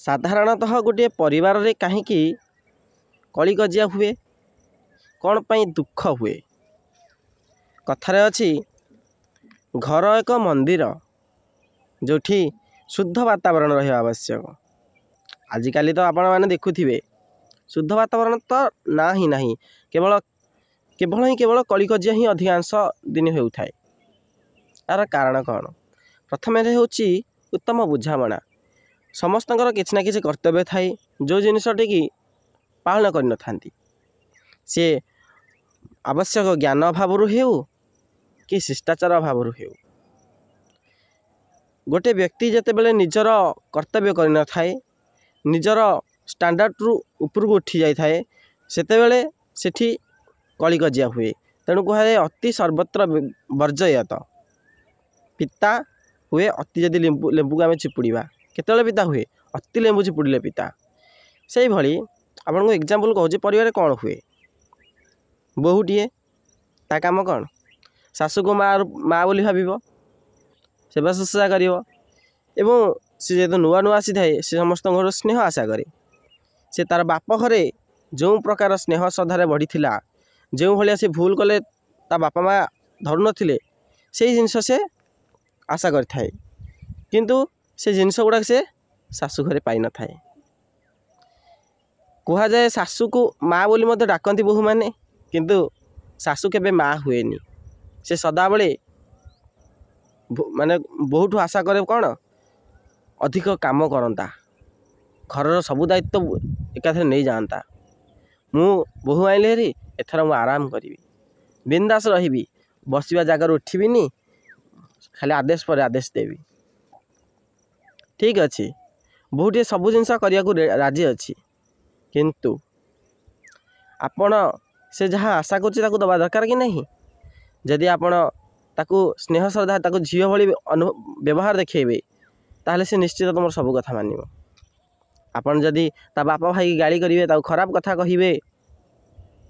साधारणतः गोटे परिवार रे कहीं कली कजिया हुए कौन पाई दुख हुए। कथारे अछि घर एक मंदिर जोठी शुद्ध वातावरण रहा आवश्यक। आजिकाली तो आपण मैंने देखुथिबे शुद्ध वातावरण तो ना ही नहीं, केवल केवल कली कजिया ही अधिकांश दिन होउथाय। यार कारण कौन? प्रथम होची उत्तम बुझामणा। समस्तଙ୍କର କିଛି ना କିଛି कर्तव्य थाए जो जिनसटी कि पालन कर नथांती। सी आवश्यक ज्ञान अभाव हेउ कि शिष्टाचार अभाव हेउ। गोटे व्यक्ति जितेबाला निजर कर्तव्य कर न थाए, निजर स्टैंडर्ड रु ऊपर को उठी जाए थाए, सेतेबेले सेठी कली कजिया हुए। तेणु कहे अति सर्वत्र वर्जयत। पिता हुए अति जदि लेंबू को आम चिपुड़ा केतले पिता हुए अति लेंबू चिपुड़े पिता। से भली आपन को एग्जांपल कहूँ परिवार कौन हुए। बहुटीए ता काम कौन शाशु को माँ बोली भाव सेवा शुश्रूषा कर सी जो नुआ नुआ आसी थाए से समस्त घर स्नेह आशा करे। से तार बाप घरे जो प्रकार स्नेह श्रद्धार बढ़ी जो भाया से भूल कले ता बापा माँ धरु नथिले से जिनस से आशा कर थाए, किंतु से जिनस गुड़ाक से शाशु घरे पाई न थाए। कह जाए शाशु को माँ बोली मत डाकती बोहू मैंने, किंतु शाशु केबे माँ हुएनी। से सदाबले माने बहुठू आशा करे कौन अधिक काम करता, घर सबू दायित्व एकाथरे नहीं जाता। मु बोहू आइले हेरी एथर मु आराम करी बिंदास रही, बसवा जगार उठबिनी, खाली आदेश पर आदेश देवी। ठीक अच्छे बहुटे सबू जिनस करने को राजी अच्छी, किंतु आपण से जहाँ आशा कर दबा दरकार कि नहीं। जदि आपण ताकू स्नेह श्रद्धा ताकू झील भली व्यवहार देखेबे ताहले से निश्चित तुम सब कथा मानिब। आपण जदि ता बापा भाई गाड़ी करेंगे ताकू खराब कथा कहे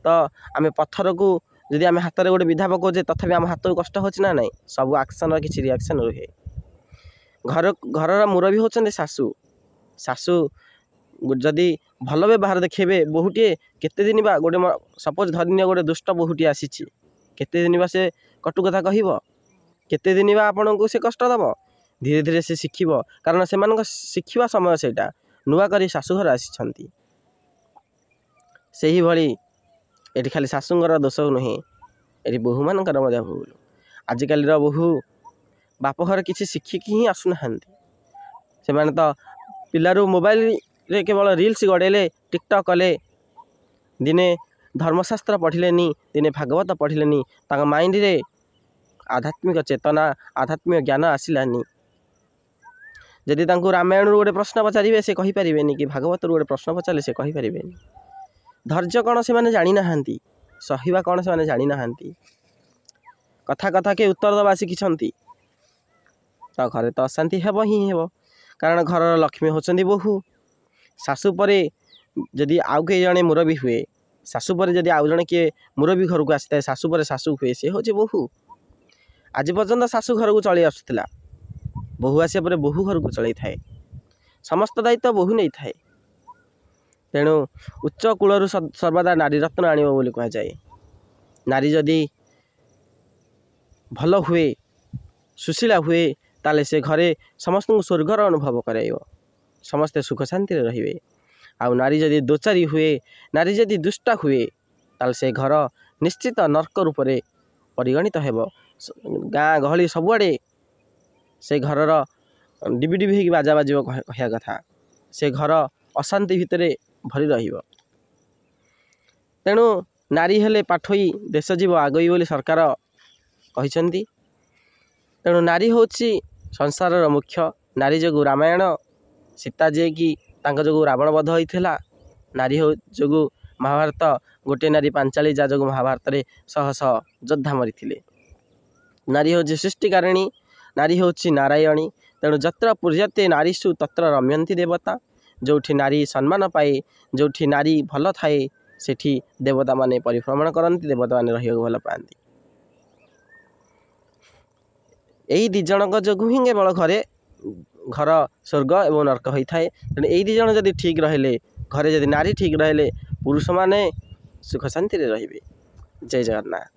तो आम पत्थर को जदि आम हाथ में गोटे विधा पकाचे तथापि आम हाथ को कष्ट हो ना नहीं। सब एक्शन किसी रिएक्शन रुहे। घर मुरबी होचंदे शाशु। शाशु जदि भल व्यवहार देखेबे बहुटे केते दिन बा गोटे सपोज धरनी गोटे दुष्ट बहुटे आसी केते दिन बा से कटु कथा कहब, केते दिन बा आपन को से कष्ट दब। धीरे धीरे से शिखिब, कारण से शिखिबा समय सेटा नुआ करी शाशुघर आसी। से भली एटी खाली शाशुंगर दोष नुहे, ये बोहू मानकर मजा भूल। आजिकल बोहू बाप घर किसी शिखिकी ही आसुना, से माने तो पिलारू मोबाइल रे केवल रील्स गड़ेले, टिकटक कले, दिने धर्मशास्त्र पढ़िलेनी, दिने भागवत पढ़िलेनी, तांका माइंड रे आध्यात्मिक चेतना आध्यात्मिक ज्ञान आसिलानी। जदि तांको रामायण गोटे प्रश्न पचारे से कहि परिबेनी कि भागवत गोटे प्रश्न पचारे से कहि परिबेनी। धैर्य कौन से माने जानी नाहांती, सहिबा कौन से माने जानी नाहांती। कथा कथा के उत्तर दबा शिखिछंती तो घरे तो अशांति हेब ही हेब, कारण घर लक्ष्मी होचंदी बोहू। शाशु परे जदि आउ के जने मुरबी हुए, शाशु परे जदि आउ जने किए मुरबी घर को आसी थाए, शाशु परे शाशु हुए, से होचे बोहू। आज पर्यंत शाशु घर को चली आसुला, बोहू आसिया परे बोहू घर को चलई थाए। समस्त दायित्व बोहू नहीं थाए। तेणु उच्च कूलर सर्वदा नारी रत्न आणिब बोली कह जाए। नारी जदि भल हुए, सुशीला हुए, ताले से घरे समस्त को स्वर्गर अनुभव कराइब, समस्ते सुख शांति रे। आउ नारी जदि दोचारी हुए, नारी जदि दुष्टा हुए, ताले से घर निश्चित नर्क रूप से परिगणित हेब। गाँ गहली सबुआड़े से घरर डिबी डिबी होगी बाजा बाजिब कह कथा, से घर अशांति भितर भरी रहिब। तेणु नारी हेले पाठोई देश जीव आगई बोली सरकार कहिसेंती। तेणु नारी होची संसार मुख्य। नारी जो रामायण सीता जे कि तांका जो रावण वध होइथिला, नारी हो जो महाभारत गोटे नारी पांचाली जा जो महाभारत रे शह शह योद्धा मरीथिले। नारी होची सृष्टिकारिणी, नारी होची नारायणी। तेणु जत्र पूज्यते नारीषु तत्र रम्यन्ति देवता। जोठी नारी सम्मान पाए, जोठी नारी भल थाए, सेठी देवता माने परिभ्रमण करती, देवता माने रहिବାକୁ भल पाती। यही दी जनक जो ही केवल घरे ଘର ସ୍ୱର୍ଗ ଏବଂ ନର୍କ ହୋଇଥାଏ। ତେଣୁ ଏଇ 2 ଜଣ ଯଦି ଠିକ୍ ରହିଲେ, ଘରେ ଯଦି ନାରୀ ଠିକ୍ ରହିଲେ, ପୁରୁଷମାନେ ସୁଖ ଶାନ୍ତିରେ ରହିବେ। ଜୟ ଜଗନ୍ନାଥ।